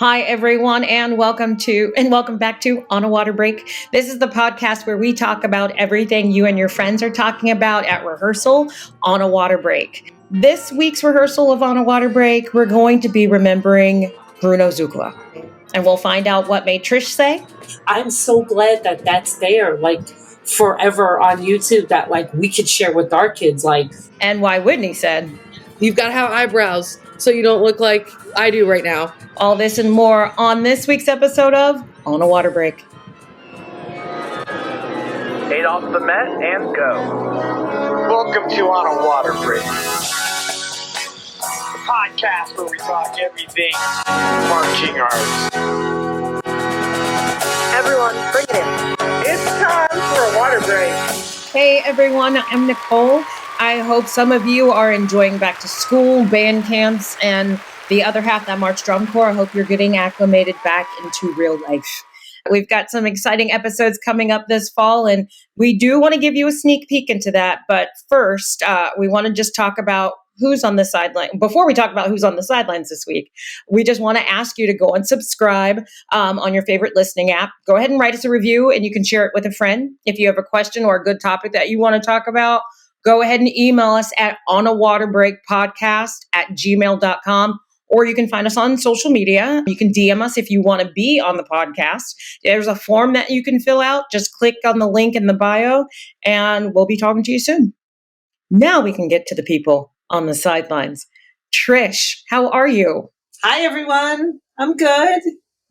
Hi, everyone, and welcome back to On a Water Break. This is the podcast where we talk about everything you and your friends are talking about at rehearsal on a water break. This week's rehearsal of On a Water Break, we're going to be remembering Bruno Zuccala. And we'll find out what made Trish say. I'm so glad that that's there, forever on YouTube, that we could share with our kids, And why Whitney said, "You've got to have eyebrows so you don't look like I do right now." All this and more on this week's episode of On a Water Break. Take off the mat and go. Welcome to On a Water Break, the podcast where we talk everything marching arts. Everyone, bring it in. It's time for a water break. Hey everyone, I'm Nicole. I hope some of you are enjoying back to school, band camps, and the other half, that March Drum Corps. I hope you're getting acclimated back into real life. We've got some exciting episodes coming up this fall, and we do want to give you a sneak peek into that. But first, we want to just talk about who's on the sideline. Before we talk about who's on the sidelines this week, we just want to ask you to go and subscribe on your favorite listening app. Go ahead and write us a review, and you can share it with a friend. If you have a question or a good topic that you want to talk about, go ahead and email us at onawaterbreakpodcast@gmail.com. Or you can find us on social media. You can DM us if you want to be on the podcast. There's a form that you can fill out. Just click on the link in the bio, and we'll be talking to you soon. Now we can get to the people on the sidelines. Trish, how are you? Hi, everyone. I'm good.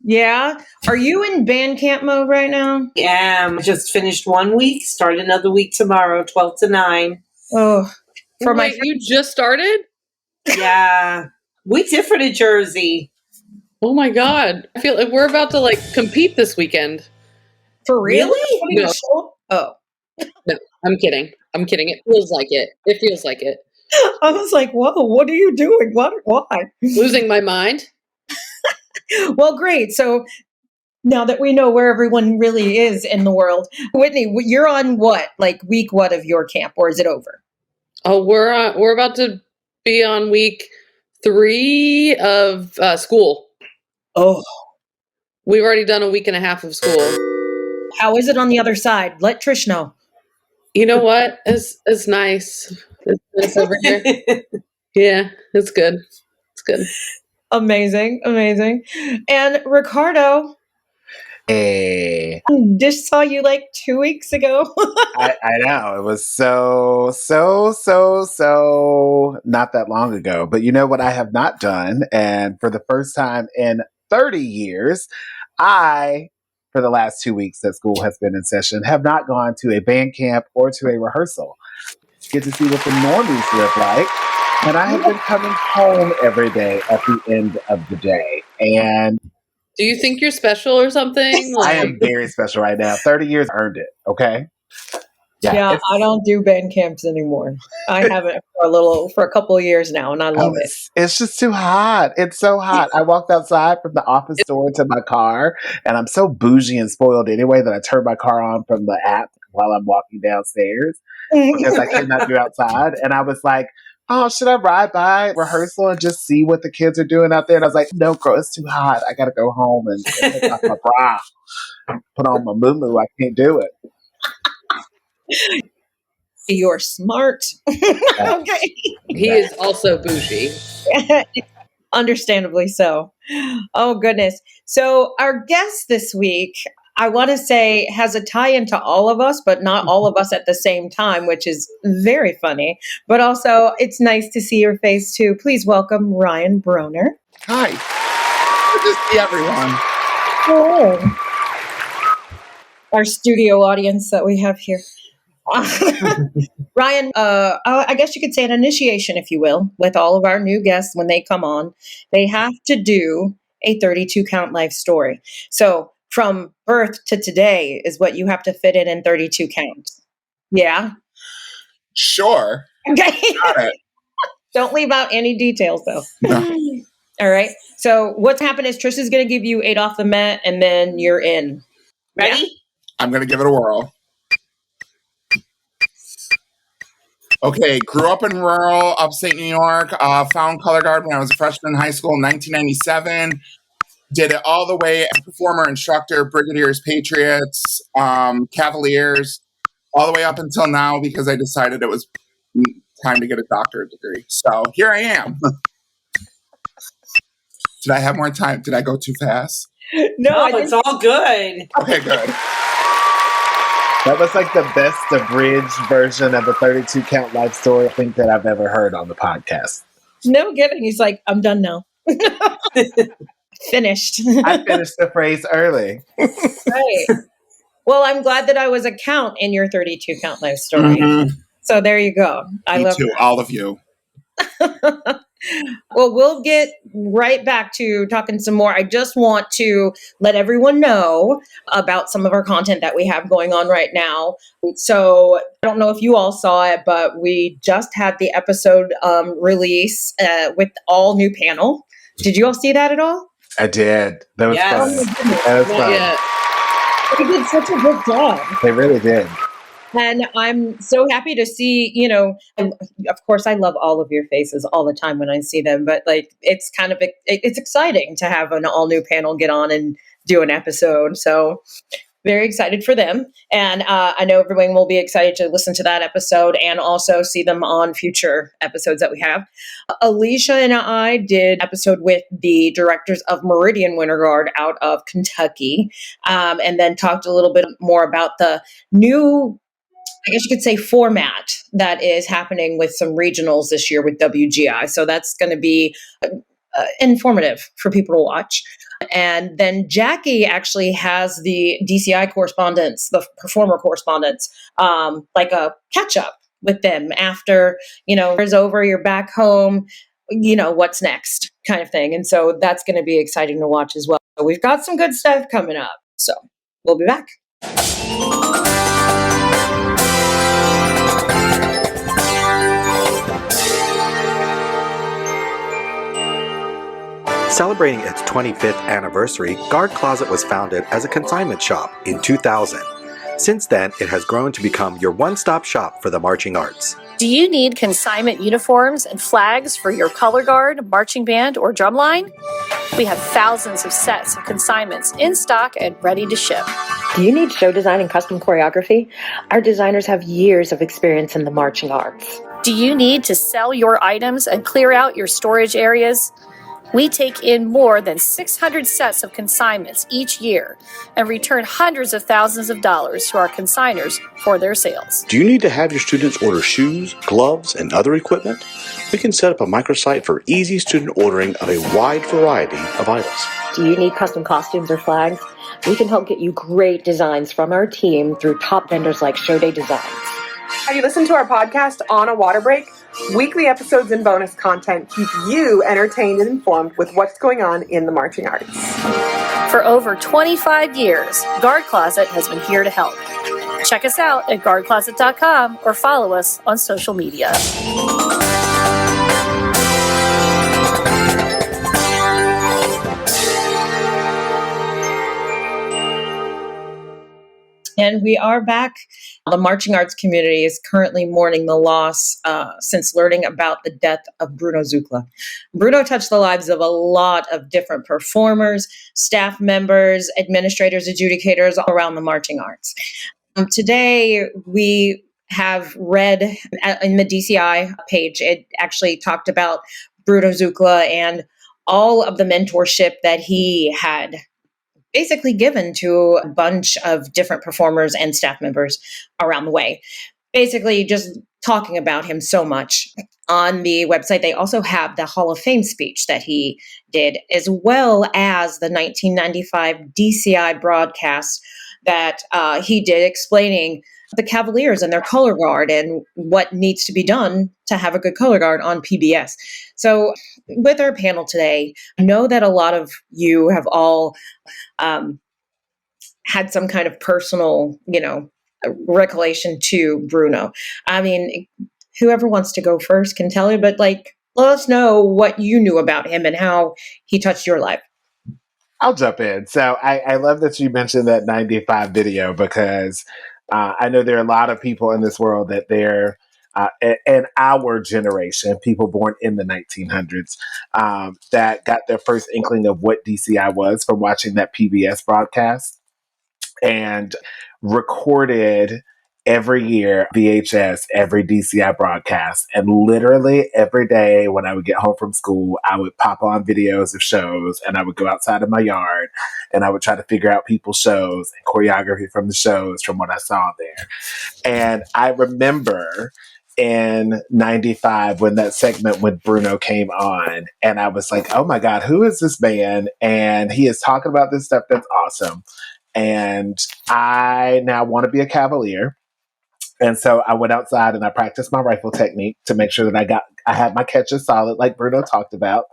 Yeah? Are you in band camp mode right now? Yeah, I just finished 1 week. Start another week tomorrow, 12 to 9. Oh, Wait, you just started? Yeah. We did for New Jersey. Oh my God. I feel like we're about to compete this weekend. For real? Really? No. Oh. No, I'm kidding. It feels like it. I was like, whoa, what are you doing? Why? Losing my mind. Well, great. So now that we know where everyone really is in the world, Whitney, you're on what? Week what of your camp, or is it over? Oh, we're about to be on week 3 of school. Oh. We've already done a week and a half of school. How is it on the other side? Let Trish know. You know what? It's nice. It's nice over here. Yeah, it's good. It's good. Amazing. And Ricardo. Hey. Just saw you 2 weeks ago. I know. It was so not that long ago. But you know what I have not done? And for the first time in 30 years, for the last 2 weeks that school has been in session, have not gone to a band camp or to a rehearsal. Get to see what the normies live like. And I have been coming home every day at the end of the day. And do you think you're special or something? I am very special right now. 30 years earned it, okay? Yeah, I don't do band camps anymore. I haven't for a couple of years now, and I love it. It's just too hot. It's so hot. I walked outside from the office door to my car, and I'm so bougie and spoiled anyway that I turn my car on from the app while I'm walking downstairs because I cannot do outside. And I was like, oh, should I ride by rehearsal and just see what the kids are doing out there? And I was like, no, girl, it's too hot. I got to go home and take off my bra, put on my muumuu. I can't do it. You're smart. Okay. He is also bougie. Understandably so. Oh, goodness. So our guest this week, I want to say, has a tie into all of us, but not all of us at the same time, which is very funny. But also, it's nice to see your face, too. Please welcome Ryan Bronner. Hi. Good to see everyone. Oh. Our studio audience that we have here. Ryan, I guess you could say an initiation, if you will, with all of our new guests when they come on. They have to do a 32 count life story. So from birth to today is what you have to fit in 32 counts. Yeah? Sure. Okay. Got it. Don't leave out any details, though. No. All right. So what's happened is Trish is going to give you 8 off the mat, and then you're in. Ready? Yeah. I'm going to give it a whirl. Okay, grew up in rural upstate New York, found color guard when I was a freshman in high school in 1997. Did it all the way as performer, instructor, Brigadiers, Patriots, Cavaliers, all the way up until now because I decided it was time to get a doctorate degree. So here I am. Did I have more time? Did I go too fast? No, it's all good. Okay, good. That was like the best abridged version of a 32 count life story I think that I've ever heard on the podcast. No kidding. He's like, I'm done now. Finished. I finished the phrase early. Right. Well, I'm glad that I was a count in your 32 count life story. Mm-hmm. So there you go. Me too, all of you. Well, we'll get right back to talking some more. I just want to let everyone know about some of our content that we have going on right now. So I don't know if you all saw it, but we just had the episode release with all new panel. Did you all see that at all? I did. That was fun. That was fun. Yeah. They did such a good job. They really did. And I'm so happy to see, you know, and of course I love all of your faces all the time when I see them, but like, it's kind of, it's exciting to have an all new panel get on and do an episode. So very excited for them. And I know everyone will be excited to listen to that episode and also see them on future episodes that we have. Alicia and I did an episode with the directors of Meridian Winter Guard out of Kentucky, and then talked a little bit more about the new, I guess you could say, format that is happening with some regionals this year with WGI. So that's going to be informative for people to watch. And then Jackie actually has the DCI correspondence, the performer correspondence, like a catch up with them after, you know, it's over, you're back home, you know, what's next kind of thing. And so that's going to be exciting to watch as well. So we've got some good stuff coming up. So we'll be back. Celebrating its 25th anniversary, Guard Closet was founded as a consignment shop in 2000. Since then, it has grown to become your one-stop shop for the marching arts. Do you need consignment uniforms and flags for your color guard, marching band, or drumline? We have thousands of sets of consignments in stock and ready to ship. Do you need show design and custom choreography? Our designers have years of experience in the marching arts. Do you need to sell your items and clear out your storage areas? We take in more than 600 sets of consignments each year and return hundreds of thousands of dollars to our consigners for their sales. Do you need to have your students order shoes, gloves, and other equipment? We can set up a microsite for easy student ordering of a wide variety of items. Do you need custom costumes or flags? We can help get you great designs from our team through top vendors like Show Day Designs. Have you listened to our podcast On a Water Break? Weekly episodes and bonus content keep you entertained and informed with what's going on in the marching arts. For over 25 years, Guard Closet has been here to help. Check us out at guardcloset.com or follow us on social media. And we are back. The marching arts community is currently mourning the loss since learning about the death of Bruno Zuccala. Bruno touched the lives of a lot of different performers, staff members, administrators, adjudicators all around the marching arts. Today, we have read in the DCI page, it actually talked about Bruno Zuccala and all of the mentorship that he had basically given to a bunch of different performers and staff members around the way. Basically just talking about him so much. On the website, they also have the Hall of Fame speech that he did, as well as the 1995 DCI broadcast that he did explaining the Cavaliers and their color guard and what needs to be done to have a good color guard on PBS. So with our panel today, I know that a lot of you have all had some kind of personal, recollection to Bruno. I mean, whoever wants to go first can tell you, but let us know what you knew about him and how he touched your life. I'll jump in. So I love that you mentioned that 95 video because I know there are a lot of people in this world that their in our generation, people born in the 1900s, that got their first inkling of what DCI was from watching that PBS broadcast and recorded every year VHS every DCI broadcast. And literally every day when I would get home from school, I would pop on videos of shows and I would go outside of my yard and I would try to figure out people's shows and choreography from the shows from what I saw there. And I remember in 95 when that segment with Bruno came on and I was like, oh my God, who is this man? And he is talking about this stuff that's awesome. And I now want to be a Cavalier. And so I went outside and I practiced my rifle technique to make sure that I had my catches solid, like Bruno talked about.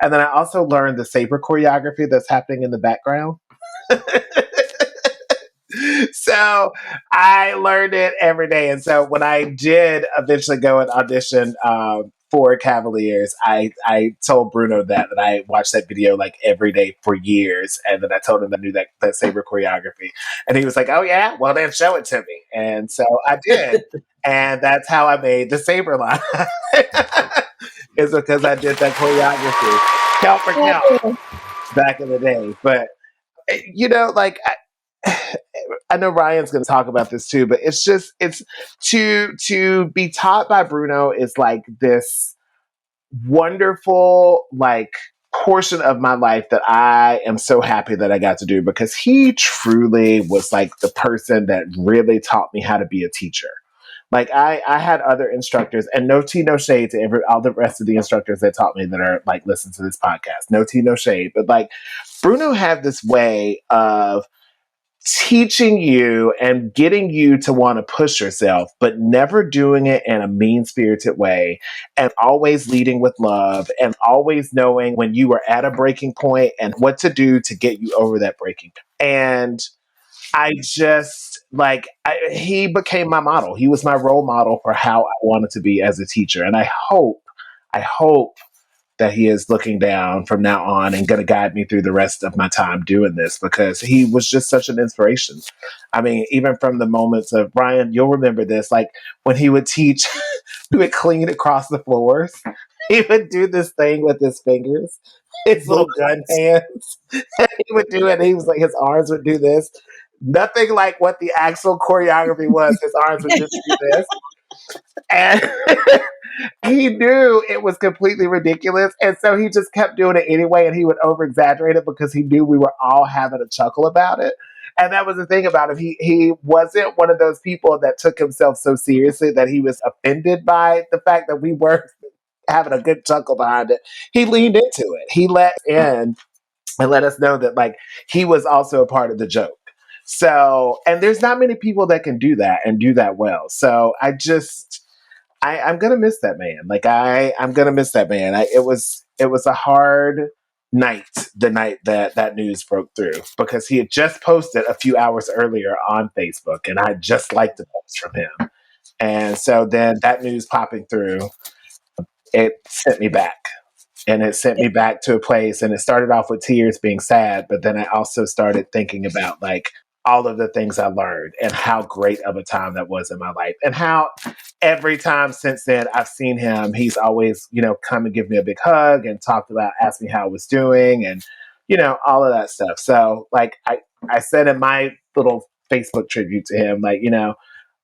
And then I also learned the saber choreography that's happening in the background. So I learned it every day. And so when I did eventually go and audition for Cavaliers, I told Bruno that I watched that video like every day for years. And then I told him I knew that saber choreography. And he was like, oh yeah, well then show it to me. And so I did. And that's how I made the saber line. It's because I did that choreography, count for count, back in the day. But, you know, like, I know Ryan's going to talk about this too, but it's to be taught by Bruno is like this wonderful, like, portion of my life that I am so happy that I got to do, because he truly was like the person that really taught me how to be a teacher. Like I had other instructors, and no tea, no shade to all the rest of the instructors that taught me that are like, listen to this podcast. No tea, no shade. But like Bruno had this way of teaching you and getting you to want to push yourself, but never doing it in a mean-spirited way, and always leading with love, and always knowing when you were at a breaking point and what to do to get you over that breaking point. And I just he became my model. He was my role model for how I wanted to be as a teacher. And I hope that he is looking down from now on and going to guide me through the rest of my time doing this, because he was just such an inspiration. I mean, even from the moments of Ryan, you'll remember this, like when he would teach, he would clean across the floors. He would do this thing with his fingers, his little gun hands. He would do it. And he was like, his arms would do this. Nothing like what the actual choreography was. His arms would just do this. And he knew it was completely ridiculous. And so he just kept doing it anyway. And he would over exaggerate it because he knew we were all having a chuckle about it. And that was the thing about him. He wasn't one of those people that took himself so seriously that he was offended by the fact that we were having a good chuckle behind it. He leaned into it. He let in and let us know that like he was also a part of the joke. So, and there's not many people that can do that and do that well. So I'm going to miss that man. Like I'm going to miss that man. It was a hard night, the night that news broke through, because he had just posted a few hours earlier on Facebook, and I just liked the post from him. And so then that news popping through, it sent me back. And it sent me back to a place, and it started off with tears, being sad, but then I also started thinking about like all of the things I learned and how great of a time that was in my life, and how every time since then I've seen him, he's always, come and give me a big hug and asked me how I was doing, and, all of that stuff. So like I said in my little Facebook tribute to him, like,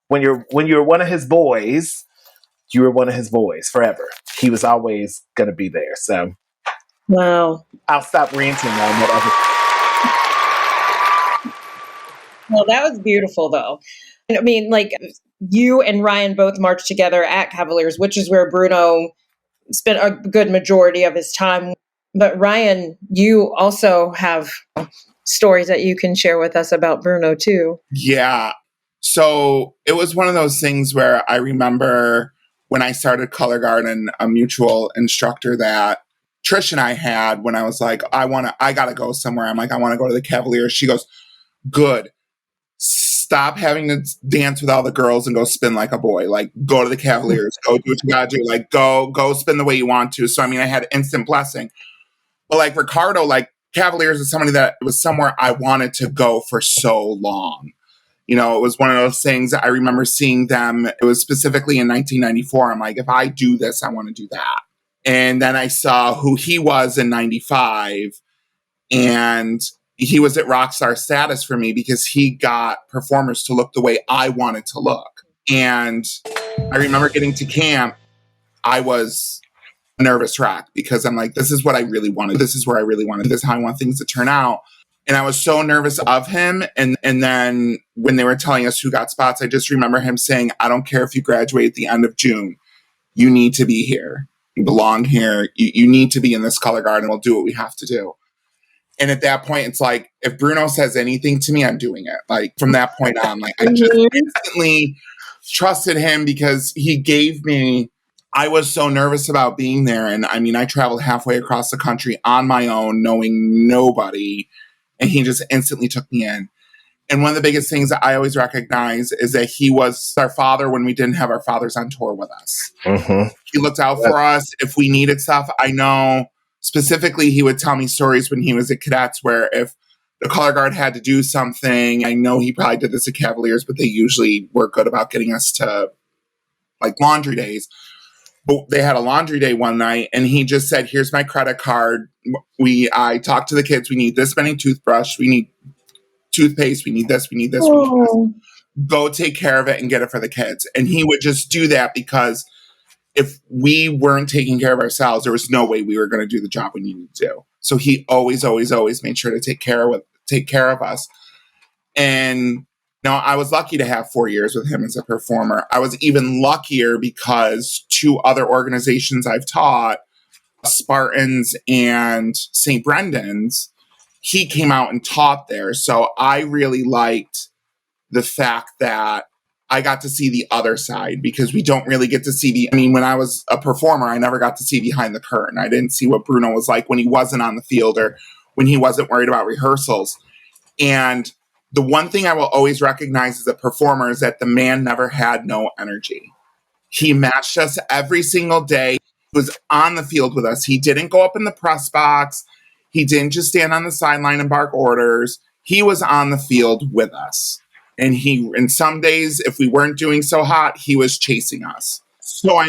when you're one of his boys, you were one of his boys forever. He was always going to be there. So, wow. I'll stop ranting on whatever. Well, that was beautiful, though. I mean, like, you and Ryan both marched together at Cavaliers, which is where Bruno spent a good majority of his time. But Ryan, you also have stories that you can share with us about Bruno, too. Yeah. So it was one of those things where I remember when I started Color Garden, a mutual instructor that Trish and I had, when I was like, I got to go somewhere. I'm like, I want to go to the Cavaliers. She goes, good. Stop having to dance with all the girls and go spin like a boy. Like, go to the Cavaliers. Go do what you got to do. Like, go spin the way you want to. So, I mean, I had instant blessing. But like Ricardo, like Cavaliers is somebody that was somewhere I wanted to go for so long. You know, it was one of those things. I remember seeing them. It was specifically in 1994. I'm like, if I do this, I want to do that. And then I saw who he was in 95, and he was at rock star status for me because he got performers to look the way I wanted to look. And I remember getting to camp, I was a nervous wreck because I'm like, this is what I really wanted. This is where I really wanted. This is how I want things to turn out. And I was so nervous of him. And then when they were telling us who got spots, I just remember him saying, I don't care if you graduate at the end of June. You need to be here. You belong here. You need to be in this color guard, and we'll do what we have to do. And at that point, it's like, if Bruno says anything to me, I'm doing it. Like, from that point on, like, I just instantly trusted him because he gave me, I was so nervous about being there. And I mean, I traveled halfway across the country on my own, knowing nobody. And he just instantly took me in. And one of the biggest things that I always recognize is that he was our father when we didn't have our fathers on tour with us. Mm-hmm. He looked out for us if we needed stuff. I know specifically he would tell me stories when he was at Cadets where if the color guard had to do something, I know he probably did this at Cavaliers, but they usually were good about getting us to like laundry days. But they had a laundry day one night and he just said, here's my credit card. I talked to the kids. We need this many toothbrush. We need toothpaste. We need this. We need this. We need this. Go take care of it and get it for the kids. And he would just do that because if we weren't taking care of ourselves, there was no way we were going to do the job we needed to do. So he always, always, always made sure to take care of us. And I was lucky to have 4 years with him as a performer. I was even luckier because 2 other organizations I've taught, Spartans and St. Brendan's, he came out and taught there. So I really liked the fact that I got to see the other side because we don't really get to see when I was a performer, I never got to see behind the curtain. I didn't see what Bruno was like when he wasn't on the field or when he wasn't worried about rehearsals. And the one thing I will always recognize as a performer is that the man never had no energy. He matched us every single day. He was on the field with us. He didn't go up in the press box. He didn't just stand on the sideline and bark orders. He was on the field with us. And some days, if we weren't doing so hot, he was chasing us. So,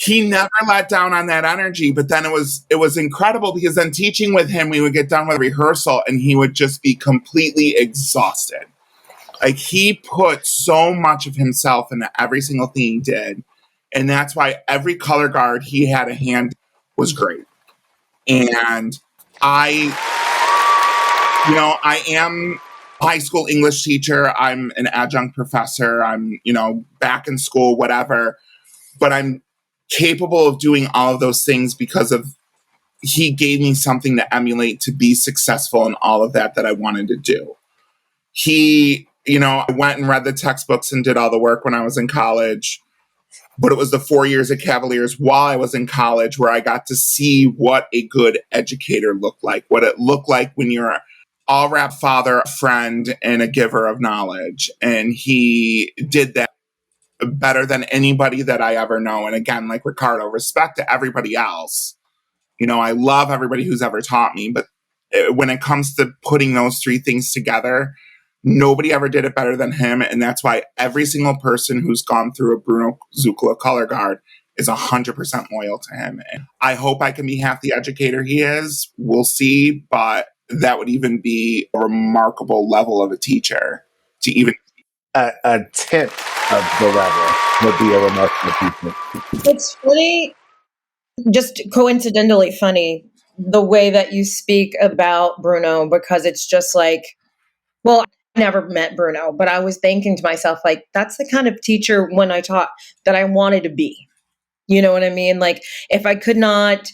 he never let down on that energy. But then it was incredible because then teaching with him, we would get done with rehearsal and he would just be completely exhausted. Like, he put so much of himself into every single thing he did. And that's why every color guard he had a hand was great. And I am a high school English teacher. I'm an adjunct professor. I'm, back in school, whatever. But I'm capable of doing all of those things because he gave me something to emulate to be successful in all of that I wanted to do. I went and read the textbooks and did all the work when I was in college. But it was the 4 years at Cavaliers while I was in college where I got to see what a good educator looked like, what it looked like when you're an all-around father, a friend, and a giver of knowledge. And he did that better than anybody that I ever know. And again, like Ricardo, respect to everybody else. I love everybody who's ever taught me. But when it comes to putting those 3 things together, nobody ever did it better than him. And that's why every single person who's gone through a Bruno Zuccala color guard is 100% loyal to him. And I hope I can be half the educator he is. We'll see. But that would even be a remarkable level of a teacher to even a tenth of the level would be a remarkable teacher. It's funny, just coincidentally funny, the way that you speak about Bruno, because it's just like, well, I never met Bruno, but I was thinking to myself, like, that's the kind of teacher when I taught that I wanted to be. You know what I mean? Like, if I could not,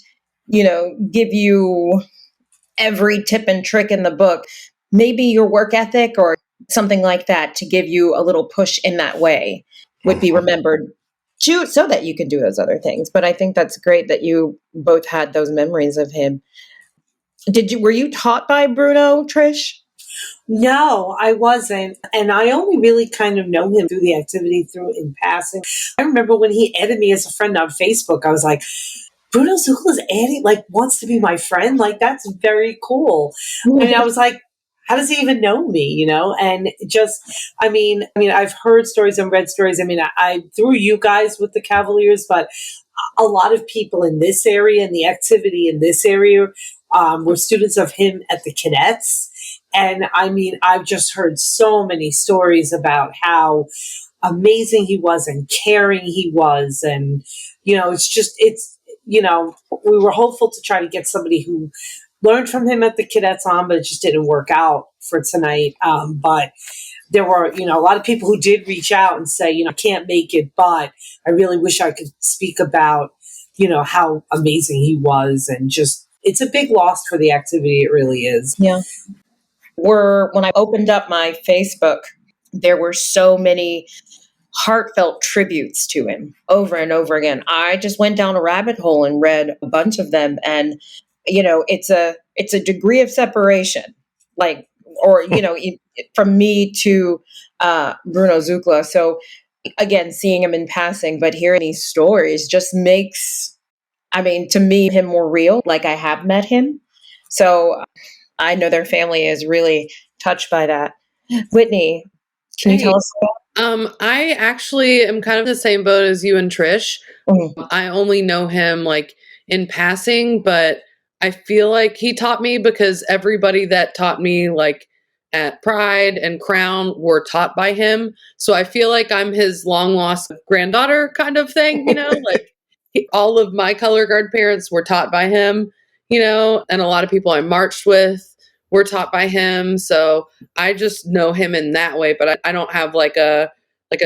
give you every tip and trick in the book, maybe your work ethic or something like that to give you a little push in that way would be remembered so that you could do those other things. But I think that's great that you both had those memories of him. Were you taught by Bruno, Trish? No, I wasn't. And I only really kind of know him through the activity in passing. I remember when he added me as a friend on Facebook, I was like, Bruno Zuccala's wants to be my friend. Like, that's very cool. And I was like, how does he even know me, And just, I've heard stories and read stories. I threw you guys with the Cavaliers, but a lot of people in this area and the activity in this area were students of him at the cadets. And I've just heard so many stories about how amazing he was and caring he was. And, we were hopeful to try to get somebody who learned from him at the cadets on, but it just didn't work out for tonight. But there were, a lot of people who did reach out and say, I can't make it, but I really wish I could speak about, how amazing he was. And just, it's a big loss for the activity. It really is. Yeah. When I opened up my Facebook, there were so many heartfelt tributes to him over and over again. I just went down a rabbit hole and read a bunch of them. And, it's a degree of separation, from me to Bruno Zuccala. So again, seeing him in passing, but hearing these stories just makes, to me, him more real. Like, I have met him. So I know their family is really touched by that. Whitney, can you tell us about? I actually am kind of the same boat as you and Trish. Mm-hmm. I only know him in passing, but I feel like he taught me because everybody that taught me at Pride and Crown were taught by him. So I feel like I'm his long lost granddaughter kind of thing, all of my color guard parents were taught by him, and a lot of people I marched with were taught by him. So I just know him in that way, but I don't have a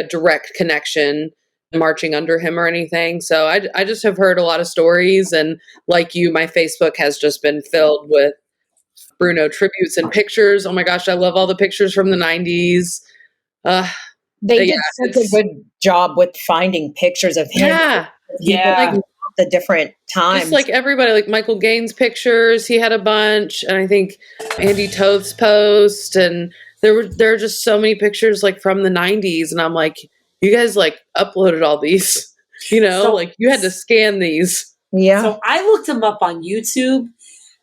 direct connection marching under him or anything. So I just have heard a lot of stories, and like you, my Facebook has just been filled with Bruno tributes and pictures. Oh my gosh, I love all the pictures from the 90s. They did such a good job with finding pictures of him. Yeah. The different times. Just everybody, Michael Gaines pictures, he had a bunch, and I think Andy Toth's post, and there are just so many pictures from the 90s, and I'm like, you guys uploaded all these, you had to scan these. Yeah. So I looked him up on YouTube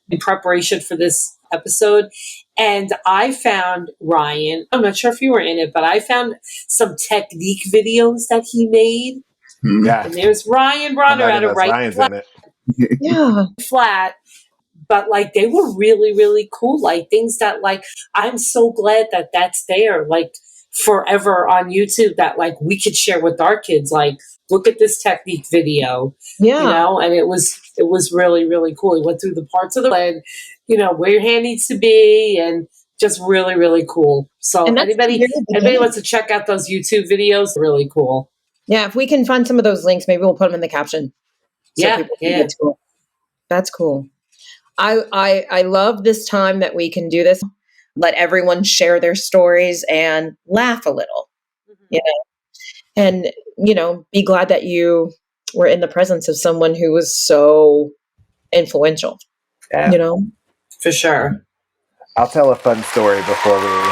in preparation for this episode, and I found Ryan. I'm not sure if you were in it, but I found some technique videos that he made. Yeah. And there's Ryan Bronner at a right flat. Yeah. Flat. But they were really, really cool. Things that I'm so glad that that's there forever on YouTube that we could share with our kids. Look at this technique video. Yeah. And it was really, really cool. He went through the parts of the leg, where your hand needs to be, and just really, really cool. So anybody wants to check out those YouTube videos, really cool. Yeah, if we can find some of those links, maybe we'll put them in the caption. So yeah. That's cool. I love this time that we can do this. Let everyone share their stories and laugh a little, and, be glad that you were in the presence of someone who was so influential, For sure. I'll tell a fun story before we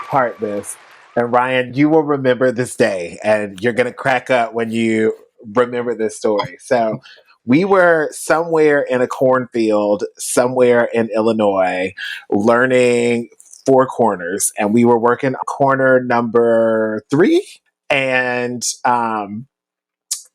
part this. And Ryan, you will remember this day, and you're going to crack up when you remember this story. So we were somewhere in a cornfield, somewhere in Illinois, learning four corners, and we were working corner number 3. And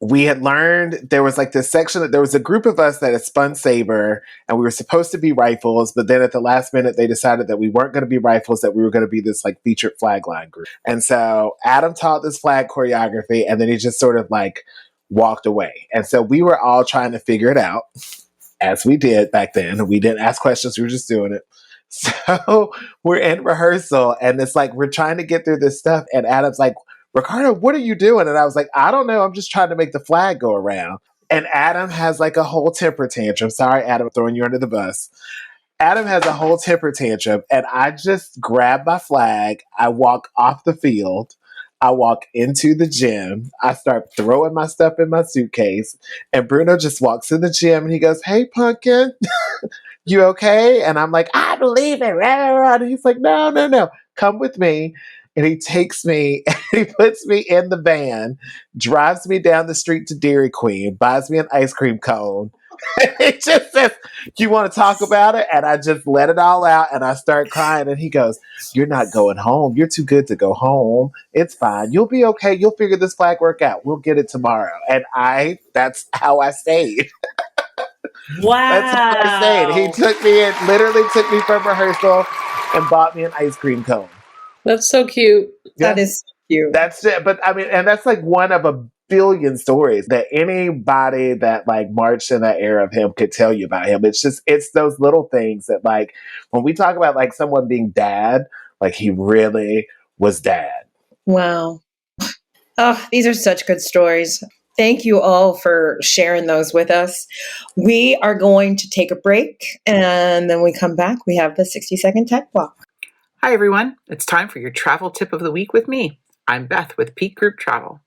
we had learned there was this section that there was a group of us that had spun saber, and we were supposed to be rifles, but then at the last minute they decided that we weren't going to be rifles, that we were going to be this featured flag line group. And so Adam taught this flag choreography, and then he just sort of walked away. And so we were all trying to figure it out, as we did back then. We didn't ask questions, we were just doing it. So we're in rehearsal, and it's we're trying to get through this stuff, and Adam's like, Ricardo, what are you doing? And I was like, I don't know. I'm just trying to make the flag go around. And Adam has a whole temper tantrum. Sorry, Adam, I'm throwing you under the bus. Adam has a whole temper tantrum. And I just grab my flag. I walk off the field. I walk into the gym. I start throwing my stuff in my suitcase. And Bruno just walks in the gym and he goes, hey, Pumpkin, you okay? And I'm like, I believe it. And he's like, no. Come with me. and he takes me and he puts me in the van, drives me down the street to Dairy Queen, buys me an ice cream cone. He just says, "You want to talk about it?" And I just let it all out and I start crying. And he goes, "You're not going home. You're too good to go home. It's fine. You'll be okay. You'll figure this flag work out. We'll get it tomorrow." And that's how I stayed. Wow. That's how I stayed. He literally took me from rehearsal and bought me an ice cream cone. That's so cute. Yeah. That is cute. That's it. But I mean, and that's like one of a billion stories that anybody that like marched in that era of him could tell you about him. It's those little things that like when we talk about like someone being dad, like he really was dad. Wow. Oh, these are such good stories. Thank you all for sharing those with us. We are going to take a break, and then we come back. We have the 60-second tech block. Hi, everyone. It's time for your travel tip of the week with me. I'm Beth with Peak Group Travel.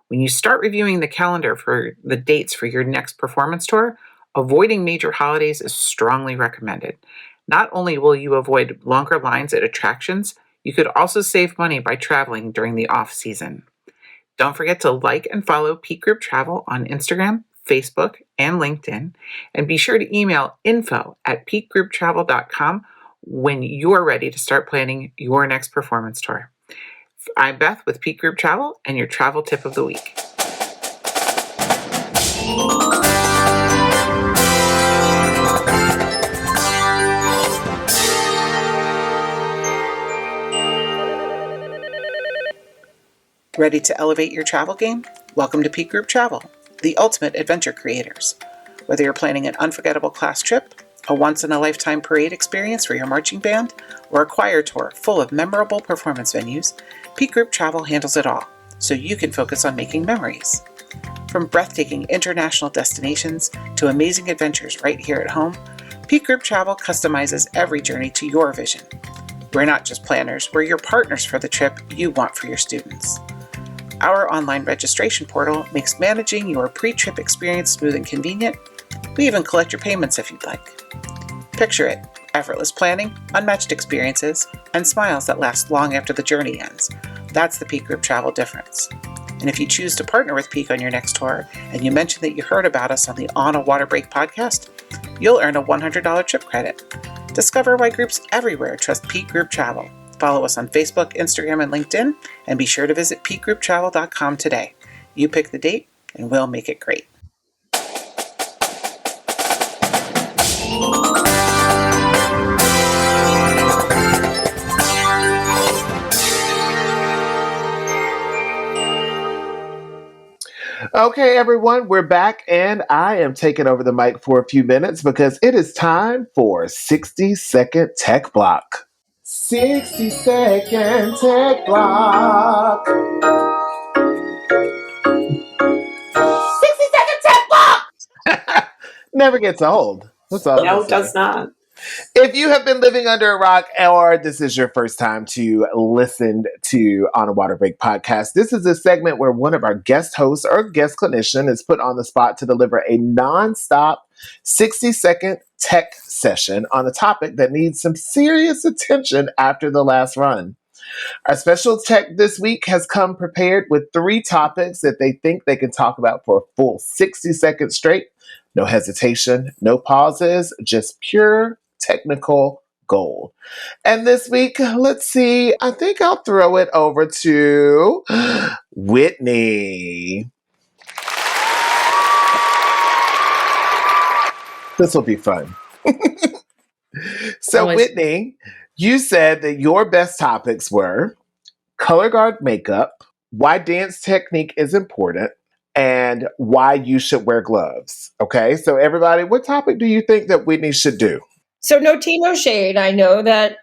When you start reviewing the calendar for the dates for your next performance tour, avoiding major holidays is strongly recommended. Not only will you avoid longer lines at attractions, you could also save money by traveling during the off-season. Don't forget to like and follow Peak Group Travel on Instagram, Facebook, and LinkedIn, and be sure to email info@peakgrouptravel.com when you're ready to start planning your next performance tour. I'm Beth with Peak Group Travel and your travel tip of the week. Ready to elevate your travel game? Welcome to Peak Group Travel, the ultimate adventure creators. Whether you're planning an unforgettable class trip, a once-in-a-lifetime parade experience for your marching band, or a choir tour full of memorable performance venues, Peak Group Travel handles it all, so you can focus on making memories. From breathtaking international destinations to amazing adventures right here at home, Peak Group Travel customizes every journey to your vision. We're not just planners, we're your partners for the trip you want for your students. Our online registration portal makes managing your pre-trip experience smooth and convenient. We even collect your payments if you'd like. Picture it, effortless planning, unmatched experiences, and smiles that last long after the journey ends. That's the Peak Group Travel difference. And if you choose to partner with Peak on your next tour, and you mention that you heard about us on the On a Water Break podcast, you'll earn a $100 trip credit. Discover why groups everywhere trust Peak Group Travel. Follow us on Facebook, Instagram, and LinkedIn, and be sure to visit peakgrouptravel.com today. You pick the date, and we'll make it great. Okay, everyone, we're back, and I am taking over the mic for a few minutes because it is time for 60-second tech block. 60-second tech block. 60-second tech block. Never gets old. That's all. No, it does not. If you have been living under a rock or this is your first time to listen to On a Water Break podcast, this is a segment where one of our guest hosts or guest clinician is put on the spot to deliver a nonstop 60-second tech session on a topic that needs some serious attention after the last run. Our special tech this week has come prepared with 3 topics that they think they can talk about for a full 60 seconds straight. No hesitation, no pauses, just pure technical gold. And this week, let's see, I think I'll throw it over to Whitney. This will be fun. So, Whitney, you said that your best topics were color guard makeup, why dance technique is important, and why you should wear gloves. Okay, so everybody, what topic do you think that Whitney should do? So no tea, no shade. I know that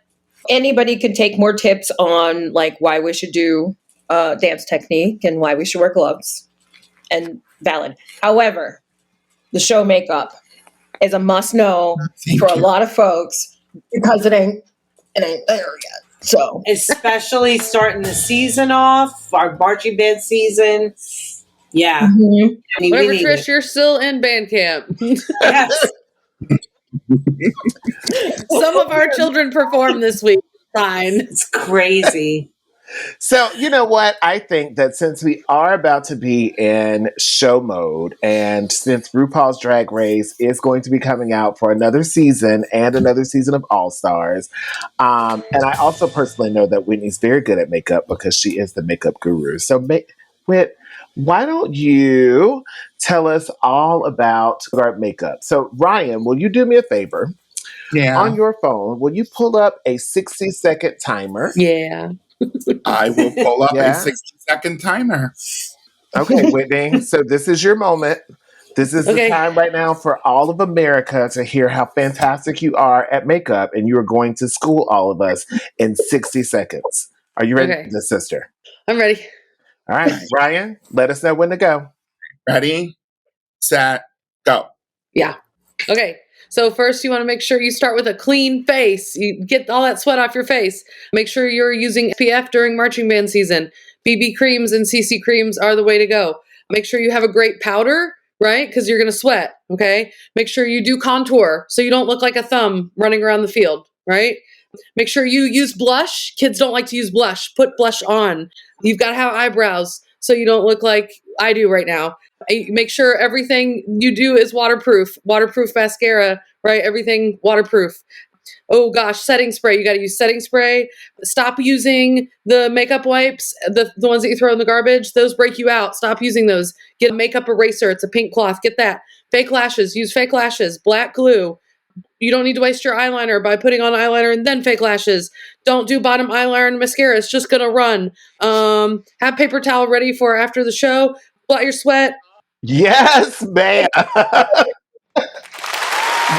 anybody could take more tips on like why we should do dance technique and why we should wear gloves. And valid. However, the show makeup is a must know for a lot of folks because it ain't there yet. So especially starting the season off, our marching band season. Yeah. Mm-hmm. Whatever, Trish, you're still in band camp. Yes. Some of our children perform this week. Fine. It's crazy. So, you know what? I think that since we are about to be in show mode, and since RuPaul's Drag Race is going to be coming out for another season and another season of All Stars, and I also personally know that Whitney's very good at makeup because she is the makeup guru. So, Whit, why don't you tell us all about our makeup? So, Ryan, will you do me a favor? Yeah. On your phone, will you pull up a 60-second timer? Yeah. I will pull up Yeah. a 60-second timer. Okay, Whitney. So this is your moment. This is the Okay. time right now for all of America to hear how fantastic you are at makeup, and you are going to school all of us in 60 seconds. Are you ready, Okay. sister? I'm ready. All right, Ryan, let us know when to go. Ready, set, go. Yeah. Okay. So first you want to make sure you start with a clean face. You get all that sweat off your face. Make sure you're using SPF during marching band season. BB creams and CC creams are the way to go. Make sure you have a great powder, right? Because you're going to sweat, okay? Make sure you do contour so you don't look like a thumb running around the field, right? Make sure you use blush. Kids don't like to use blush. Put blush on. You've got to have eyebrows so you don't look like I do right now. Make sure everything you do is waterproof. Waterproof mascara, right? Everything waterproof. Oh gosh, setting spray. You got to use setting spray. Stop using the makeup wipes, the ones that you throw in the garbage. Those break you out. Stop using those. Get a makeup eraser. It's a pink cloth. Get that. Fake lashes. Use fake lashes. Black glue. You don't need to waste your eyeliner by putting on eyeliner and then fake lashes. Don't do bottom eyeliner and mascara. It's just going to run. Have paper towel ready for after the show. Blot your sweat. Yes, ma'am.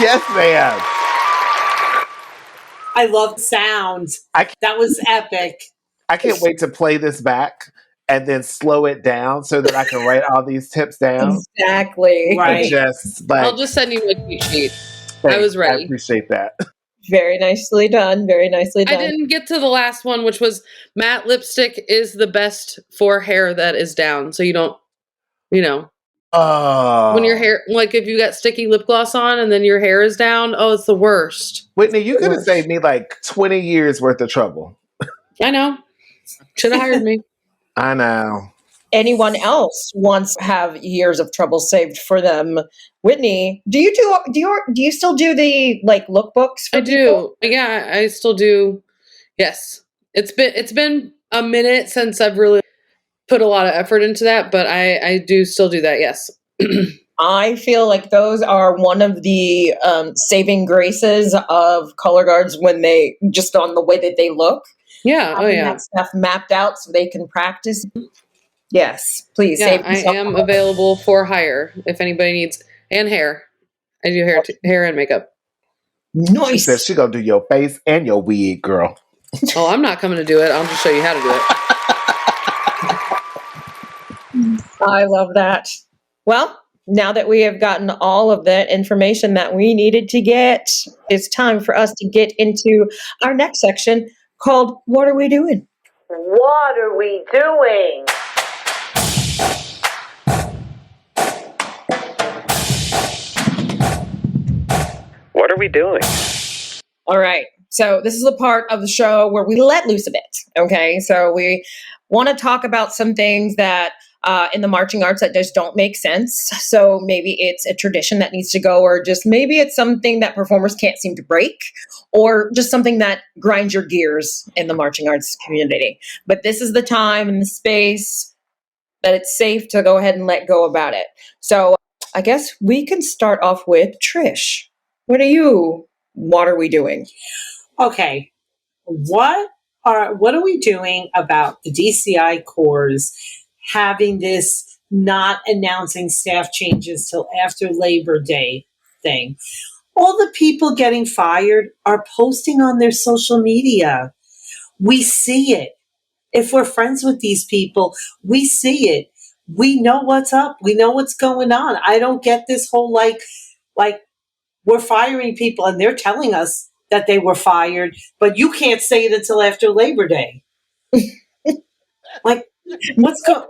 Yes, ma'am. I love the sound. That was epic. I can't wait to play this back and then slow it down so that I can write all these tips down. Exactly. Right. I'll just send you a cheat sheet. I was ready. I appreciate that. Very nicely done. Very nicely done. I didn't get to the last one, which was matte lipstick is the best for hair that is down. So you don't, when your hair, like if you got sticky lip gloss on and then your hair is down, oh, it's the worst. Whitney, you could have saved me like 20 years worth of trouble. I know. Should have hired me. I know. Anyone else wants to have years of trouble saved for them? Whitney, do you still do the lookbooks? I do. Yeah, I still do. Yes. It's been a minute since I've really put a lot of effort into that, but I do still do that. Yes. I feel like those are one of the saving graces of color guards when they just on the way that they look. Yeah. Having that stuff mapped out so they can practice. Yes, please. Yeah, I am available for hire if anybody needs, and hair. I do hair and makeup. Nice. She said she gonna do your face and your wig, girl. Oh, I'm not coming to do it. I'll just show you how to do it. I love that. Well, now that we have gotten all of that information that we needed to get, it's time for us to get into our next section called What Are We Doing? What are we doing? What are we doing? All right. So this is a part of the show where we let loose a bit. Okay. So we want to talk about some things that in the marching arts that just don't make sense. So maybe it's a tradition that needs to go, or just maybe it's something that performers can't seem to break, or just something that grinds your gears in the marching arts community. But this is the time and the space that it's safe to go ahead and let go about it. So I guess we can start off with Trish. What are we doing? Okay. What are we doing about the DCI corps having this not announcing staff changes till after Labor Day thing? All the people getting fired are posting on their social media. We see it. If we're friends with these people, we see it. We know what's up. We know what's going on. I don't get this whole like we're firing people and they're telling us that they were fired, but you can't say it until after Labor Day. What's going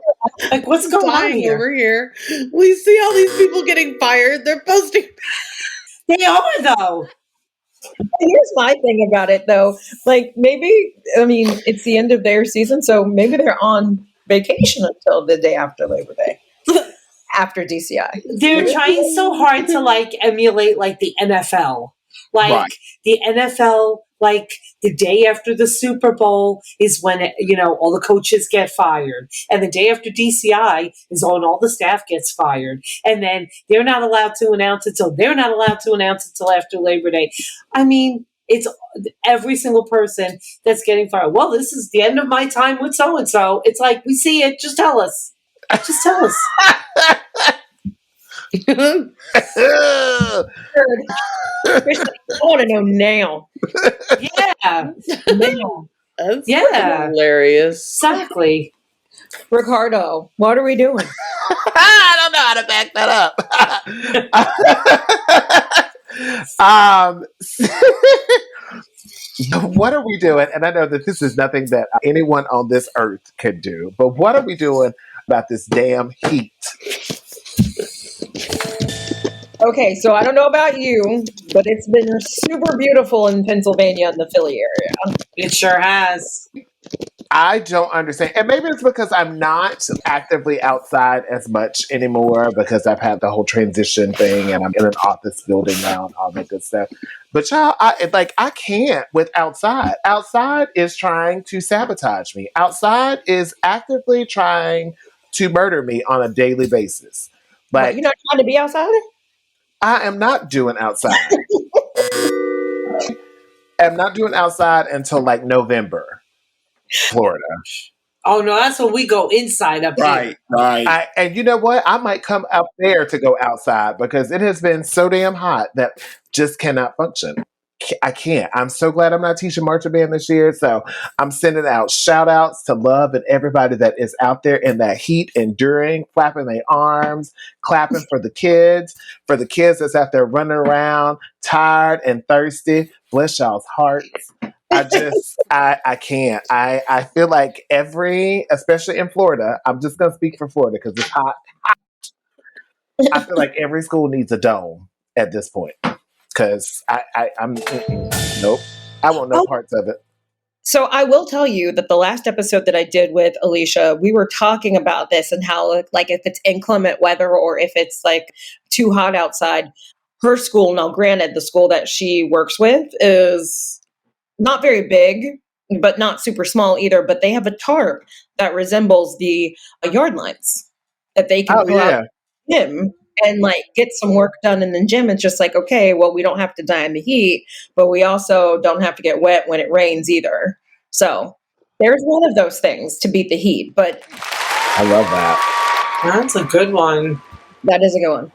on here? Over here? We see all these people getting fired. They're posting. They are though. Here's my thing about it, though. Like, maybe, I mean, it's the end of their season, so maybe they're on vacation until the day after Labor Day, after DCI. They're trying so hard to like emulate like the NFL. Like Right. the NFL, like the day after the Super Bowl is when, all the coaches get fired. And the day after DCI is when all the staff gets fired. And then they're not allowed to announce it until after Labor Day. I mean, it's every single person that's getting fired. Well, this is the end of my time with so-and-so. It's like, we see it. Just tell us. Just tell us. I want to know now. Yeah. Now. That's Yeah. hilarious. Exactly. Ricardo, what are we doing? I don't know how to back that up. What are we doing? And I know that this is nothing that anyone on this earth could do, but what are we doing about this damn heat? Okay, so I don't know about you, but it's been super beautiful in Pennsylvania in the Philly area. It sure has. I don't understand. And maybe it's because I'm not actively outside as much anymore because I've had the whole transition thing and I'm in an office building now and all that good stuff. But y'all, I can't with outside. Outside is trying to sabotage me. Outside is actively trying to murder me on a daily basis. Like, You're not trying to be outside? I am not doing outside. I'm not doing outside until like November, Florida. Oh no, that's when we go inside up here. Right. And you know what? I might come up there to go outside because it has been so damn hot that just cannot function. I can't. I'm so glad I'm not teaching marching band this year. So I'm sending out shout outs to love and everybody that is out there in that heat, enduring, flapping their arms, clapping for the kids that's out there running around, tired and thirsty. Bless y'all's hearts. I can't. I feel like especially in Florida, I'm just going to speak for Florida because it's hot. I feel like every school needs a dome at this point. Because I'm nope. I want no parts of it. So I will tell you that the last episode that I did with Alicia, we were talking about this and how, like, if it's inclement weather or if it's like too hot outside, her school, now granted, the school that she works with is not very big, but not super small either, but they have a tarp that resembles the yard lines that they can pull out gym and like get some work done in the gym. It's just like, okay, well, we don't have to die in the heat, but we also don't have to get wet when it rains either. So there's one of those things to beat the heat, but I love that. That's a good one. That is a good one.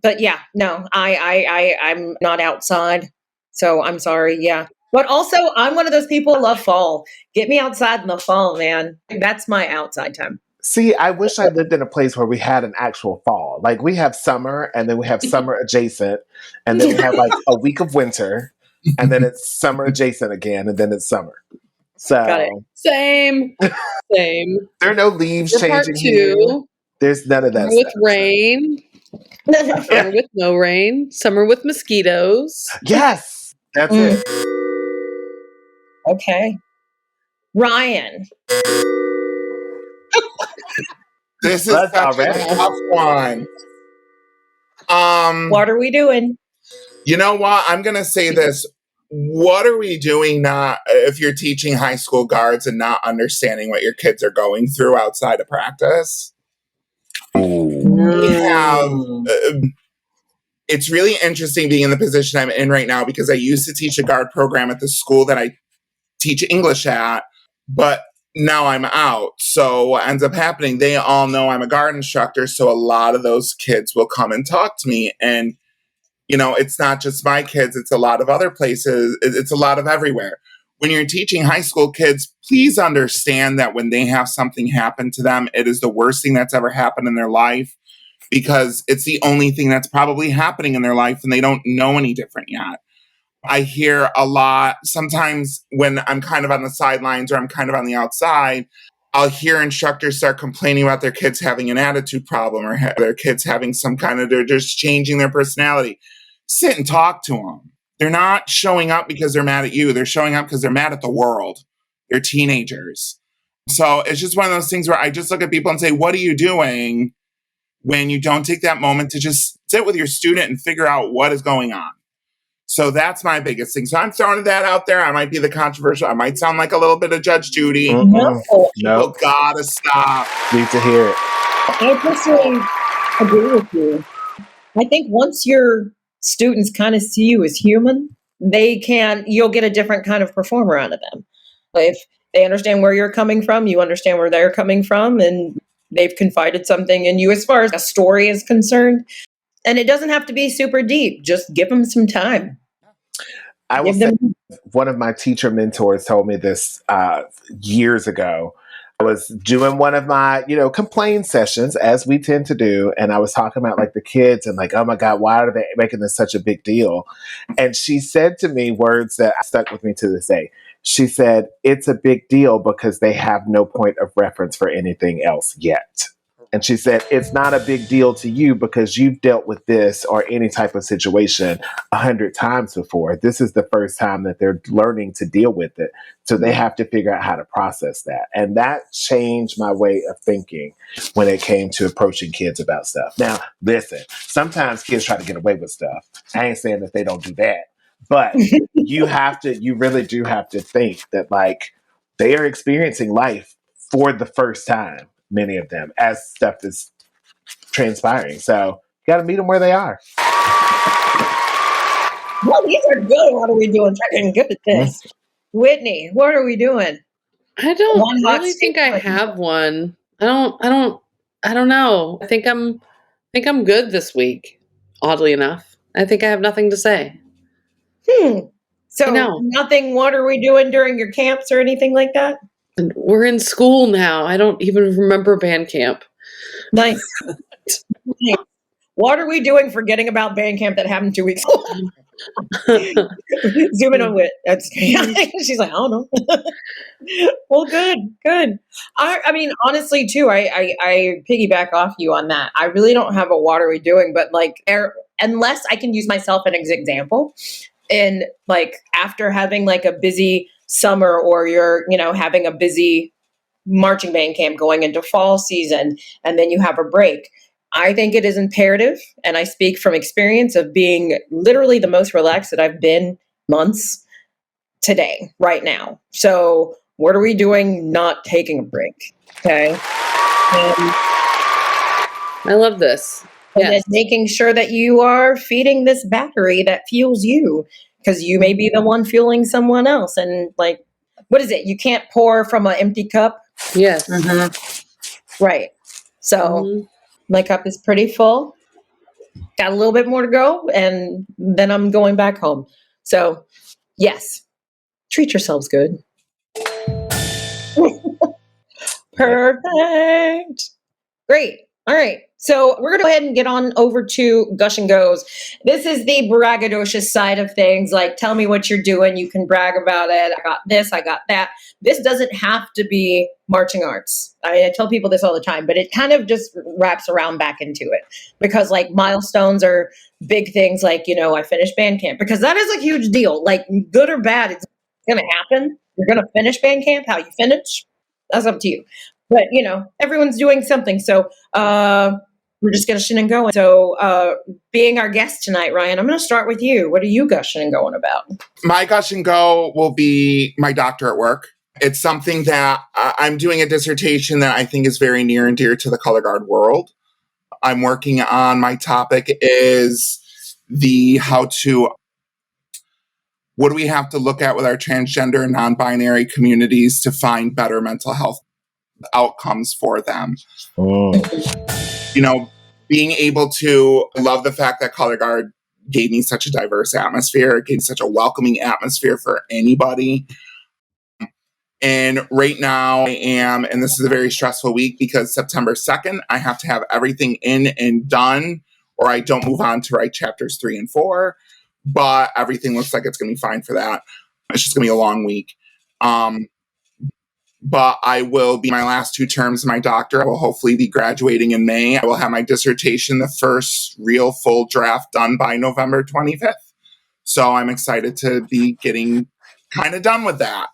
But yeah, no, I'm not outside, so I'm sorry. Yeah. But also, I'm one of those people who love fall. Get me outside in the fall, man. That's my outside time. See, I wish I lived in a place where we had an actual fall. Like we have summer and then we have summer adjacent and then we have like a week of winter and then it's summer adjacent again and then it's summer. So Got it. Same. There are no leaves For part changing here. two, There's none of that summer with stuff. rain, summer with no rain, summer with mosquitoes. Yes, that's it. Okay. Ryan. This is such a tough one. What are we doing? You know what? I'm going to say this. What are we doing if you're teaching high school guards and not understanding what your kids are going through outside of practice? We have... it's really interesting being in the position I'm in right now because I used to teach a guard program at the school that I teach English at, but now I'm out. So what ends up happening, they all know I'm a guard instructor, so a lot of those kids will come and talk to me. And, it's not just my kids, it's a lot of other places. It's a lot of everywhere. When you're teaching high school kids, please understand that when they have something happen to them, it is the worst thing that's ever happened in their life because it's the only thing that's probably happening in their life and they don't know any different yet. I hear a lot sometimes when I'm kind of on the sidelines or I'm kind of on the outside, I'll hear instructors start complaining about their kids having an attitude problem or their kids having they're just changing their personality. Sit and talk to them. they're not showing up because they're mad at you. They're showing up because they're mad at the world. They're teenagers. So it's just one of those things where I just look at people and say, what are you doing when you don't take that moment to just sit with your student and figure out what is going on? So that's my biggest thing. So I'm throwing that out there. I might be the controversial. I might sound like a little bit of Judge Judy. No. People gotta stop. Need to hear it. I personally agree with you. I think once your students kind of see you as human, you'll get a different kind of performer out of them. If they understand where you're coming from, you understand where they're coming from, and they've confided something in you as far as a story is concerned. And it doesn't have to be super deep. Just give them some time. I will say, one of my teacher mentors told me this years ago. I was doing one of my, complaint sessions, as we tend to do. And I was talking about like the kids and like, oh my God, why are they making this such a big deal? And she said to me words that stuck with me to this day. She said, it's a big deal because they have no point of reference for anything else yet. And she said, it's not a big deal to you because you've dealt with this or any type of situation 100 times before. This is the first time that they're learning to deal with it. So they have to figure out how to process that. And that changed my way of thinking when it came to approaching kids about stuff. Now, listen, sometimes kids try to get away with stuff. I ain't saying that they don't do that. But you really do have to think that like they are experiencing life for the first time. Many of them, as stuff is transpiring. So you got to meet them where they are. Well, these are good. What are we doing? Fucking good at this. Whitney, what are we doing? I don't really think I have one. I don't know. I think I'm good this week. Oddly enough, I think I have nothing to say. So nothing. What are we doing during your camps or anything like that? And we're in school now. I don't even remember band camp. Nice. What are we doing forgetting about band camp that happened 2 weeks ago? Zooming on Wit. She's like, I don't know. Well, good. I mean, honestly, too, I piggyback off you on that. I really don't have a what are we doing, but like, unless I can use myself as an example, and like after having like a busy summer or you're, having a busy marching band camp going into fall season, and then you have a break. I think it is imperative, and I speak from experience of being literally the most relaxed that I've been months today, right now. So what are we doing not taking a break? Okay. I love this. And then making sure that you are feeding this battery that fuels you, because you may be the one fueling someone else. And like, what is it? You can't pour from an empty cup. Yes. Right. So my cup is pretty full. Got a little bit more to go, and then I'm going back home. So yes, treat yourselves good. Perfect. Great. All right. So we're going to go ahead and get on over to Gush and Goes. This is the braggadocious side of things. Like, tell me what you're doing. You can brag about it. I got this. I got that. This doesn't have to be marching arts. I tell people this all the time, but it kind of just wraps around back into it, because like milestones are big things. Like, I finished band camp, because that is a huge deal. Like, good or bad, it's going to happen. You're going to finish band camp. How you finish, that's up to you. But, everyone's doing something. So we're just gushing and going. So being our guest tonight, Ryan, I'm going to start with you. What are you gushing and going about? My gush and go will be my doctorate work. It's something that I'm doing a dissertation that I think is very near and dear to the color guard world. I'm working on, my topic is what do we have to look at with our transgender and non-binary communities to find better mental health outcomes for them. Being able to love the fact that color guard gave me such a diverse atmosphere, it gave such a welcoming atmosphere for anybody. And right now I am, and this is a very stressful week because September 2nd, I have to have everything in and done, or I don't move on to write chapters 3 and 4, but everything looks like it's going to be fine for that. It's just going to be a long week. But I will be my last 2 terms of my doctorate. I will hopefully be graduating in May. I will have my dissertation, the first real full draft, done by November 25th. So I'm excited to be getting kind of done with that.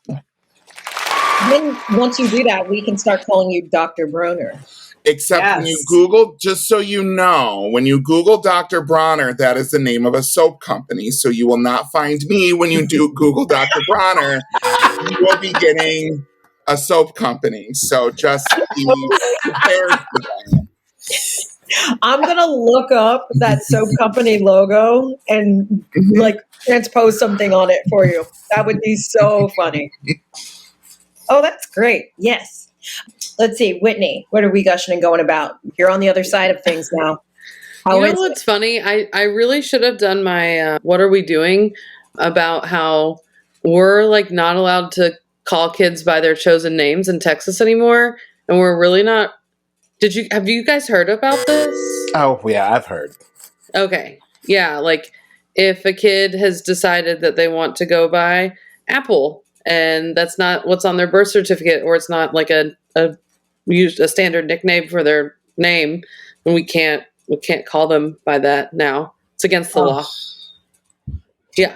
Then once you do that, we can start calling you Dr. Bronner. Except when you Google, just so you know, when you Google Dr. Bronner, that is the name of a soap company. So you will not find me when you do Google Dr. Bronner. You will be getting a soap company. So just be prepared for that. I'm going to look up that soap company logo and like transpose something on it for you. That would be so funny. Oh, that's great. Yes. Let's see, Whitney, what are we gushing and going about? You're on the other side of things now. You know what's funny? I really should have done my what are we doing about how we're like not allowed to call kids by their chosen names in Texas anymore, and we're really not. Have you guys heard about this? Oh yeah, I've heard. Okay, yeah, like if a kid has decided that they want to go by Apple, and that's not what's on their birth certificate, or it's not like a standard nickname for their name, and we can't call them by that now. It's against the law. Yeah.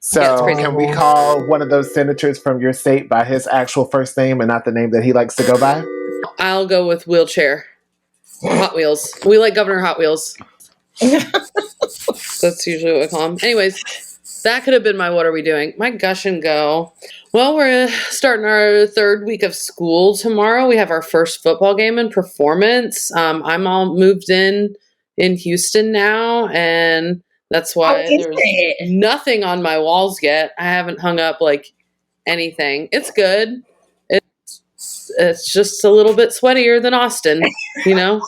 So can we call one of those senators from your state by his actual first name and not the name that he likes to go by? I'll go with wheelchair. Hot Wheels. We like Governor Hot Wheels. That's usually what we call him. Anyways, that could have been my what are we doing? My gush and go. Well, we're starting our third week of school tomorrow. We have our first football game and performance. I'm all moved in Houston now, and that's why there's nothing on my walls yet. I haven't hung up like anything. It's good. It's just a little bit sweatier than Austin, you know?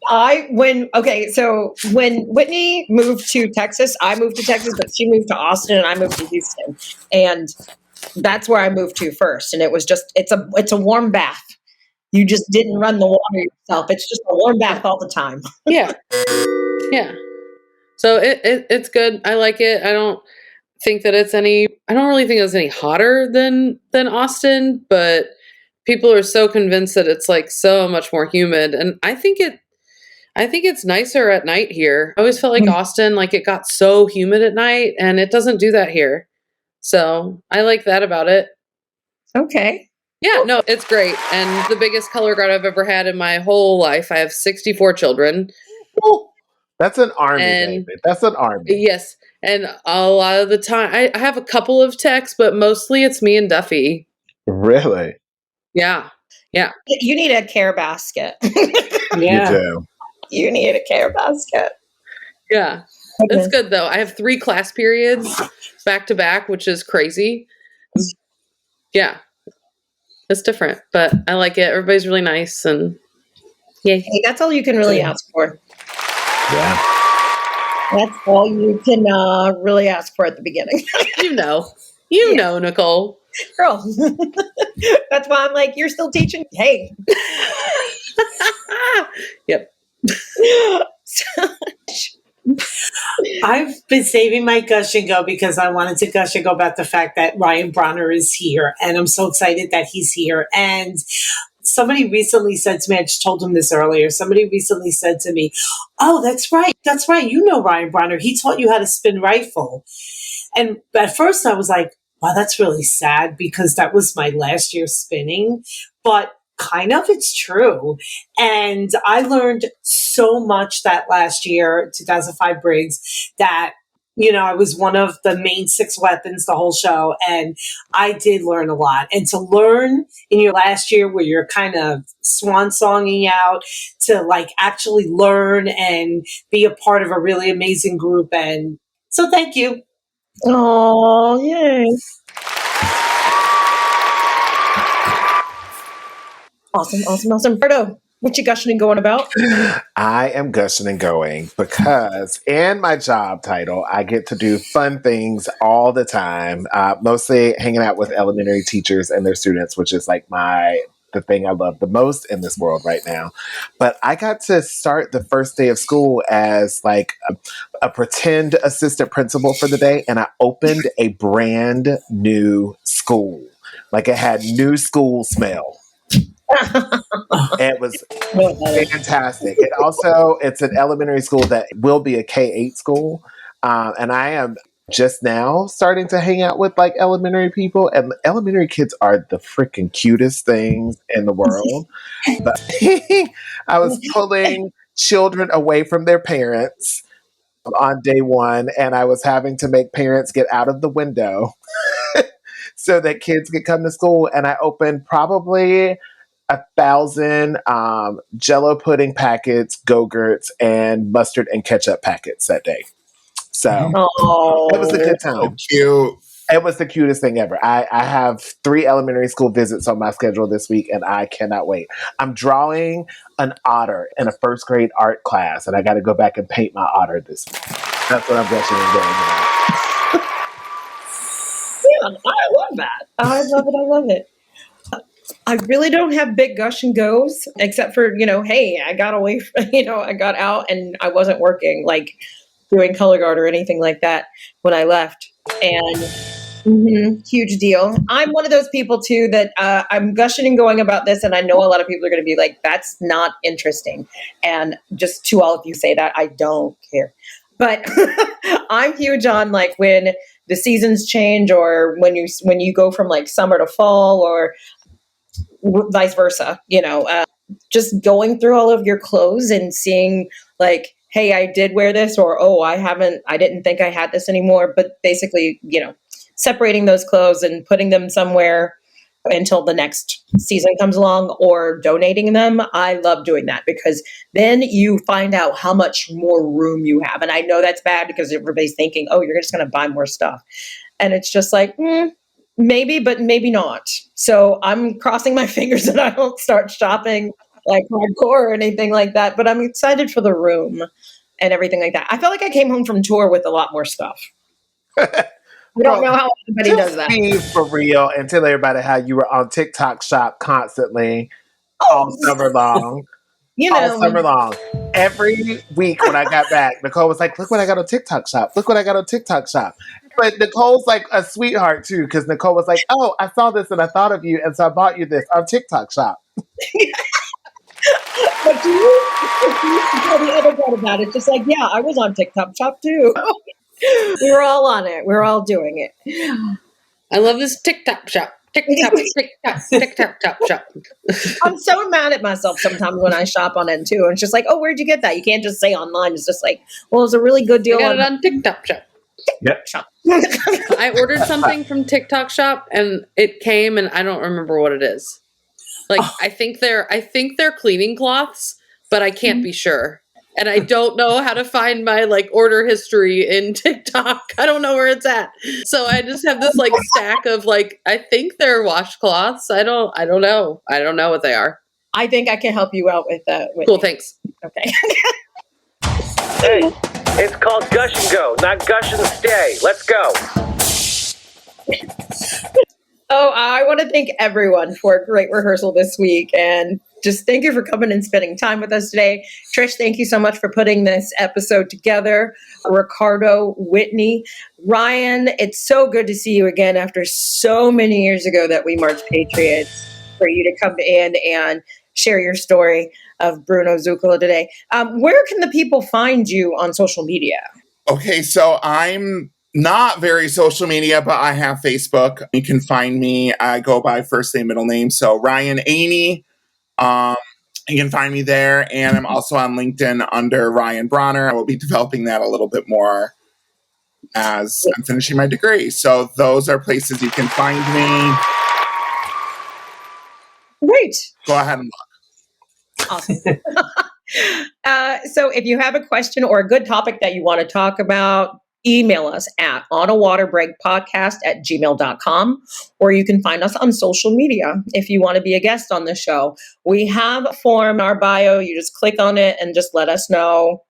So when Whitney moved to Texas, I moved to Texas, but she moved to Austin and I moved to Houston. And that's where I moved to first. And it was just, it's a warm bath. You just didn't run the water yourself. It's just a warm bath all the time. Yeah. Yeah. So it's good. I like it. I don't really think it's any hotter than Austin, but people are so convinced that it's like so much more humid. And I think it's nicer at night here. I always felt like Austin, like it got so humid at night, and it doesn't do that here. So I like that about it. Okay. Yeah, no, it's great. And the biggest color guard I've ever had in my whole life. I have 64 children. That's an army, baby. That's an army. Yes. And a lot of the time, I have a couple of techs, but mostly it's me and Duffy. Really? Yeah. Yeah. You need a care basket. You do. You need a care basket. Yeah. Okay. It's good, though. I have 3 class periods back to back, which is crazy. Yeah. It's different, but I like it. Everybody's really nice, and yay. Hey, that's all you can really ask for. Yeah. That's all you can really ask for at the beginning. You know, Nicole. Girl. That's why I'm like, you're still teaching? Hey. Yep. I've been saving my gush and go because I wanted to gush and go about the fact that Ryan Bronner is here, and I'm so excited that he's here. And somebody recently said to me, I just told him this earlier, somebody recently said to me, oh, that's right. You know Ryan Bronner. He taught you how to spin rifle. And at first I was like, wow, that's really sad because that was my last year spinning. But kind of, it's true. And I learned so much that last year, 2005 Briggs, that, I was one of the main 6 weapons the whole show. And I did learn a lot. And to learn in your last year where you're kind of swan songing out to like actually learn and be a part of a really amazing group. And so thank you. Oh, yay. Awesome. Berto, what you gushing and going about? I am gushing and going because in my job title, I get to do fun things all the time, mostly hanging out with elementary teachers and their students, which is like the thing I love the most in this world right now. But I got to start the first day of school as like a pretend assistant principal for the day. And I opened a brand new school. Like it had new school smell. It was fantastic. It's an elementary school that will be a K-8 school. And I am just now starting to hang out with like elementary people, and elementary kids are the freaking cutest things in the world. But I was pulling children away from their parents on day one, and I was having to make parents get out of the window so that kids could come to school. And I opened probably 1,000 Jello pudding packets, Go-Gurts, and mustard and ketchup packets that day. So it was a good time. Cute. It was the cutest thing ever. I have 3 elementary school visits on my schedule this week, and I cannot wait. I'm drawing an otter in a first grade art class, and I got to go back and paint my otter this week. That's what I'm gushing and going about. Yeah, I love that. I love it. I love it. I really don't have big gush and goes, except for, hey, I got away from, I got out and I wasn't working, like doing color guard or anything like that when I left. And huge deal. I'm one of those people too that I'm gushing and going about this, and I know a lot of people are going to be like, that's not interesting. And just to all of you say that, I don't care. But I'm huge on like when the seasons change, or when you go from like summer to fall, or vice versa, just going through all of your clothes and seeing like, hey, I did wear this, or, oh, I didn't think I had this anymore. But basically, separating those clothes and putting them somewhere until the next season comes along, or donating them. I love doing that, because then you find out how much more room you have. And I know that's bad because everybody's thinking, oh, you're just going to buy more stuff. And it's just like, maybe, but maybe not. So I'm crossing my fingers that I don't start shopping like hardcore or anything like that. But I'm excited for the room and everything like that. I felt like I came home from tour with a lot more stuff. I don't know how anybody does that. Be for real and tell everybody how you were on TikTok Shop constantly all summer long. All summer long. Every week when I got back, Nicole was like, look what I got on TikTok Shop. Look what I got on TikTok Shop. But Nicole's like a sweetheart too, because Nicole was like, oh, I saw this and I thought of you, and so I bought you this on TikTok Shop. But you tell the other part about it, just like, yeah, I was on TikTok Shop too. We were all on it. We were all doing it. I love this TikTok Shop. TikTok Shop. I'm so mad at myself sometimes when I shop on it too. And it's just like, oh, where'd you get that? You can't just say online. It's just like, well, it's a really good deal. I got it on TikTok Shop. Yep. I ordered something from TikTok Shop and it came, and I don't remember what it is. Like, I think they're cleaning cloths, but I can't be sure. And I don't know how to find my like order history in TikTok. I don't know where it's at. So I just have this like stack of like, I think they're washcloths. I don't know. I don't know what they are. I think I can help you out with that. Cool, thanks. Okay. Hey, it's called Gush and Go, not Gush and Stay. Let's go. Oh, I want to thank everyone for a great rehearsal this week, and just thank you for coming and spending time with us today. Trish, thank you so much for putting this episode together. Ricardo, Whitney, Ryan, it's so good to see you again after so many years ago that we marched Patriots, for you to come in and share your story of Bruno Zuccala today. Where can the people find you on social media? Okay, so I'm not very social media, but I have Facebook. You can find me. I go by first name, middle name. So Ryan Aney. You can find me there. And I'm also on LinkedIn under Ryan Bronner. I will be developing that a little bit more as I'm finishing my degree. So those are places you can find me. Great. Go ahead and look. Awesome. So if you have a question or a good topic that you want to talk about, email us at onawaterbreakpodcast@gmail.com, or you can find us on social media if you want to be a guest on the show. We have a form in our bio. You just click on it and just let us know,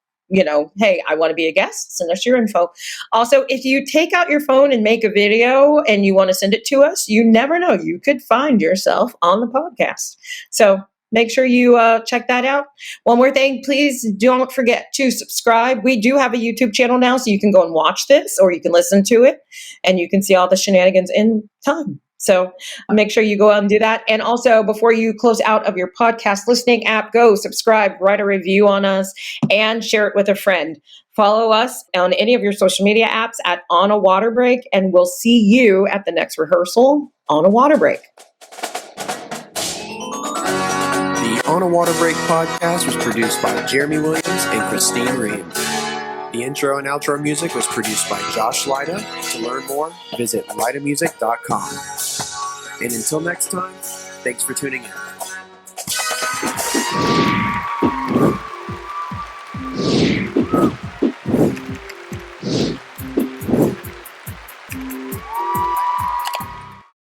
hey, I want to be a guest. Send us your info. Also, if you take out your phone and make a video and you want to send it to us, you never know. You could find yourself on the podcast. So make sure you check that out. One more thing, please don't forget to subscribe. We do have a YouTube channel now, so you can go and watch this, or you can listen to it, and you can see all the shenanigans in time. So make sure you go out and do that. And also, before you close out of your podcast listening app, go subscribe, write a review on us, and share it with a friend. Follow us on any of your social media apps at On a Water Break, and we'll see you at the next rehearsal on a water break. The On a Water Break podcast was produced by Jeremy Williams and Christine Reed. The intro and outro music was produced by Josh Lyda. To learn more, visit lydamusic.com. And until next time, thanks for tuning in.